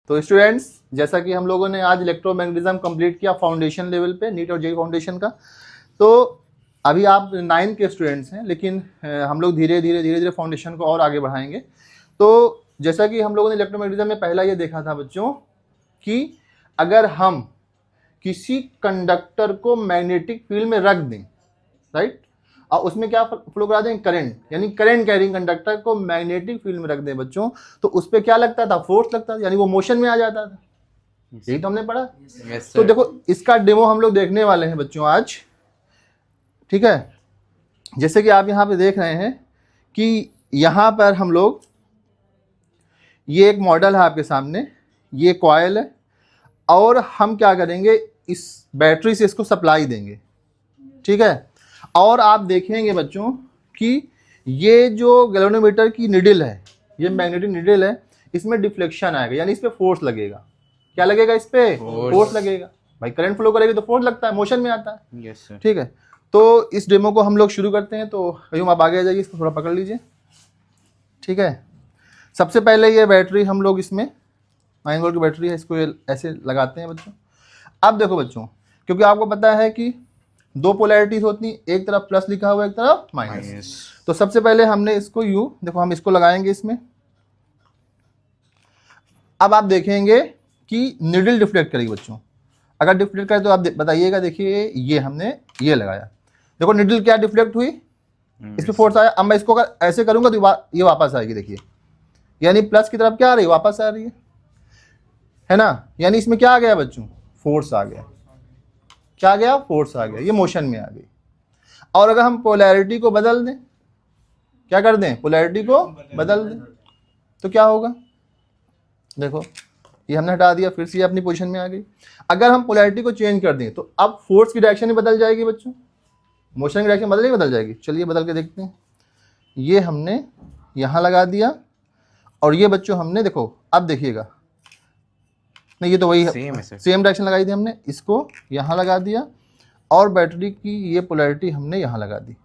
तो स्टूडेंट्स, जैसा कि हम लोगों ने आज इलेक्ट्रोमैग्नेटिज्म कंप्लीट किया फाउंडेशन लेवल पे, नीट और जेईई फाउंडेशन का, तो अभी आप 9 के स्टूडेंट्स हैं, लेकिन हम लोग धीरे धीरे फाउंडेशन को और आगे बढ़ाएंगे। तो जैसा कि हम लोगों ने इलेक्ट्रोमैग्नेटिज्म में पहला ये देखा था बच्चों कि अगर हम किसी कंडक्टर को मैग्नेटिक फील्ड में रख दें, राइट, और उसमें क्या फ्लो करा दें, करंट, यानी करंट कैरिंग कंडक्टर को मैग्नेटिक फील्ड में रख दें बच्चों, तो उस पर क्या लगता था, फोर्स लगता था, यानी वो मोशन में आ जाता था। यही तो हमने पढ़ा। तो देखो इसका डेमो हम लोग देखने वाले हैं बच्चों आज, ठीक है। जैसे कि आप यहाँ पे देख रहे हैं कि यहाँ पर हम लोग, ये एक मॉडल है आपके सामने, ये कॉइल है, और हम क्या करेंगे, इस बैटरी से इसको सप्लाई देंगे, ठीक है। और आप देखेंगे बच्चों कि ये जो गैल्वेनोमीटर की निडल है, ये मैग्नेटिक निडल है, इसमें डिफ्लेक्शन आएगा, यानी इस पे फोर्स लगेगा। क्या लगेगा, इस पे फोर्स लगेगा। भाई करंट फ्लो करेगी तो फोर्स लगता है, मोशन में आता है। Yes sir. ठीक है, तो इस डेमो को हम लोग शुरू करते हैं। तो कहीं आप आगे आ जाइए, इसको थोड़ा पकड़ लीजिए, ठीक है। सबसे पहले ये बैटरी हम लोग इसमें 9 वोल्ट की बैटरी है, इसको ऐसे लगाते हैं बच्चों। अब देखो बच्चों, क्योंकि आपको पता है कि दो पोलैरिटीज होती हैं, एक तरफ प्लस लिखा हुआ है, एक तरफ माइनस। तो सबसे पहले हमने इसको यू, देखो हम इसको लगाएंगे इसमें। अब आप देखेंगे कि निडल डिफ्लेक्ट करेगी बच्चों। अगर डिफ्लेक्ट करे तो आप बताइएगा। देखिए ये हमने ये लगाया, देखो निडल क्या डिफ्लेक्ट हुई, इस पे फोर्स आया। अब मैं इसको अगर ऐसे करूंगा तो ये वापस आएगी, देखिए, यानी प्लस की तरफ क्या आ रही है, वापस आ रही है ना। यानी इसमें क्या आ गया बच्चों, फोर्स आ गया। क्या आ गया, फोर्स आ गया, ये मोशन में आ गई। और अगर हम पोलैरिटी को बदल दें, क्या कर दें, पोलैरिटी को बदल दें, तो क्या होगा, देखो ये हमने हटा दिया, फिर से ये अपनी पोजीशन में आ गई। अगर हम पोलैरिटी को चेंज कर दें तो अब फोर्स की डायरेक्शन ही बदल जाएगी बच्चों, मोशन की डायरेक्शन बदल जाएगी। चलिए बदल के देखते हैं। ये हमने यहाँ लगा दिया, और ये बच्चों हमने, देखो अब देखिएगा, नहीं ये तो वही है, सेम डायरेक्शन लगाई थी हमने, इसको यहाँ लगा दिया, और बैटरी की ये पोलैरिटी हमने यहाँ लगा दी।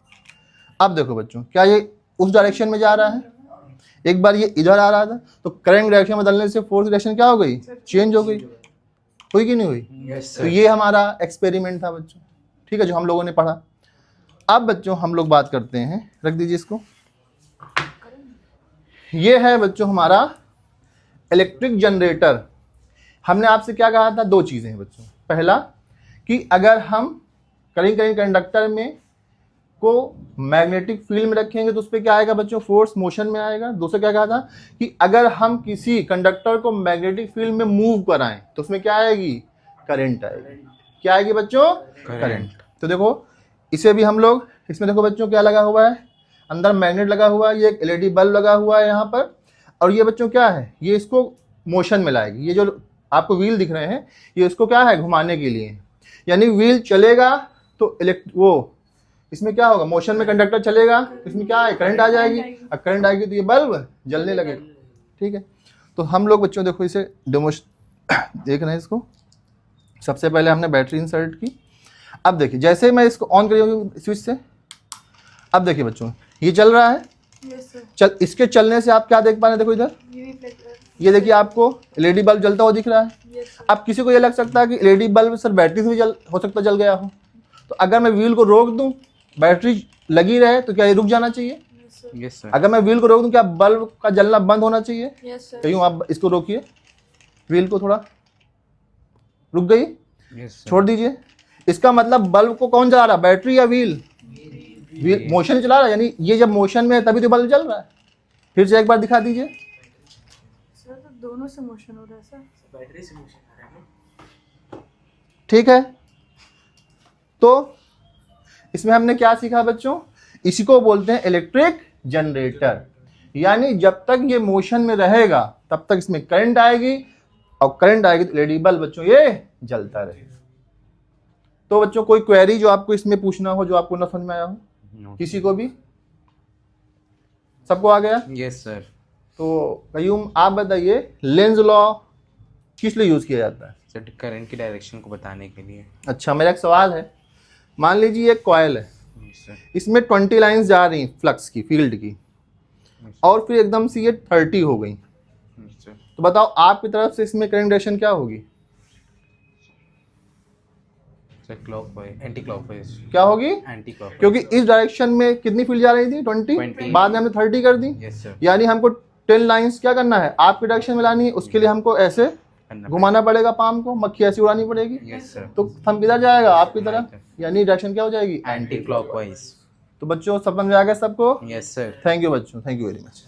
अब देखो बच्चों, क्या ये उस डायरेक्शन में जा रहा है, एक बार ये इधर आ रहा था, तो करंट डायरेक्शन बदलने से फोर्स डायरेक्शन क्या हो गई, चेंज हो गई, हुई कि नहीं हुई। तो ये हमारा एक्सपेरिमेंट था बच्चों, ठीक है, जो हम लोगों ने पढ़ा। अब बच्चों हम लोग बात करते हैं, रख दीजिए इसको। ये है बच्चों हमारा इलेक्ट्रिक जनरेटर। हमने आपसे क्या कहा था, दो चीजें हैं बच्चों। पहला कि अगर हम कहीं कंडक्टर में को मैग्नेटिक फील्ड में रखेंगे तो उस पर क्या आएगा बच्चों, फोर्स, मोशन में आएगा। दूसरा क्या कहा था कि अगर हम किसी कंडक्टर को मैग्नेटिक फील्ड में मूव कराएं तो उसमें क्या आएगी, करंट आएगी। क्या आएगी बच्चों, करंट। तो देखो इसे भी हम लोग, इसमें देखो बच्चों क्या लगा हुआ है, अंदर मैग्नेट लगा हुआ है, ये एक एलईडी बल्ब लगा हुआ है यहाँ पर, और ये बच्चों क्या है, ये इसको मोशन में लाएगी। ये जो आपको व्हील दिख रहे हैं, ये इसको क्या है, घुमाने के लिए। यानी व्हील चलेगा तो वो इसमें क्या होगा, मोशन में कंडक्टर चलेगा, इसमें क्या है, करंट आ जाएगी। और करंट आएगी तो ये बल्ब जलने लगेगा, ठीक है। तो हम लोग बच्चों देखो इसे डेमो देख रहे हैं इसको। सबसे पहले हमने बैटरी इंसर्ट की। अब देखिए जैसे मैं इसको ऑन करूँगी स्विच से, अब देखिए बच्चों ये चल रहा है। चल, इसके चलने से आप क्या देख पा रहे हैं, देखो इधर ये देखिए आपको एलईडी बल्ब जलता हुआ दिख रहा है। अब किसी को ये लग सकता है कि एलईडी बल्ब सर बैटरी से भी हो सकता है जल गया हो, तो अगर मैं व्हील को रोक दूं, बैटरी लगी रहे, तो क्या ये रुक जाना चाहिए। Yes sir. अगर मैं व्हील को रोक दूं, क्या बल्ब का जलना बंद होना चाहिए। कहीं आप इसको रोकिए, व्हील को थोड़ा, रुक गई, छोड़ दीजिए। इसका मतलब बल्ब को कौन चला रहा, बैटरी या व्हील, व्हील मोशन चला रहा है, यानी ये जब मोशन में है तभी तो बल्ब जल रहा है। फिर से एक बार दिखा दीजिए। सर तो दोनों से मोशन हो रहा है सर, बैटरी से मोशन हो रहा है, ठीक है। तो इसमें हमने क्या सीखा बच्चों, इसी को बोलते हैं इलेक्ट्रिक जनरेटर। यानी जब तक ये मोशन में रहेगा तब तक इसमें करंट आएगी, और करंट आएगी तो एलईडी बल्ब बच्चों ये जलता रहेगा। तो बच्चों कोई क्वेरी जो आपको इसमें पूछना हो, जो आपको ना समझ में आया हो, किसी को भी, सबको आ गया। Yes sir. तो कयूम आप बताइए, लेंज लॉ किस लिए यूज किया जाता है। सर करंट की डायरेक्शन को बताने के लिए। अच्छा, मेरा एक सवाल है, मान लीजिए एक कॉइल है, इसमें 20 लाइंस जा रही फ्लक्स की, फील्ड की, और फिर एकदम से ये 30 हो गई, तो बताओ आपकी तरफ से इसमें करंट डायरेक्शन क्या होगी? Sir clockwise, anti clockwise. क्या होगी? Anti clockwise. क्योंकि इस डायरेक्शन में कितनी फील्ड जा रही थी? 20। बाद में हमने 30 कर दी। Yes sir. यानी हमको 10 लाइंस क्या करना है? आपकी डायरेक्शन में लानी है। उसके लिए हमको ऐसे घुमाना पड़ेगा पाम को, मक्खी ऐसी उड़ानी पड़ेगी। Yes sir. तो थंब किधर जाएगा? आपकी तरफ। यानी डायरेक्शन क्या हो जाएगी? Anti clockwise. तो बच्चों समझ में आ गया सबको? Yes sir. थैंक यू बच्चों, थैंक यू वेरी मच।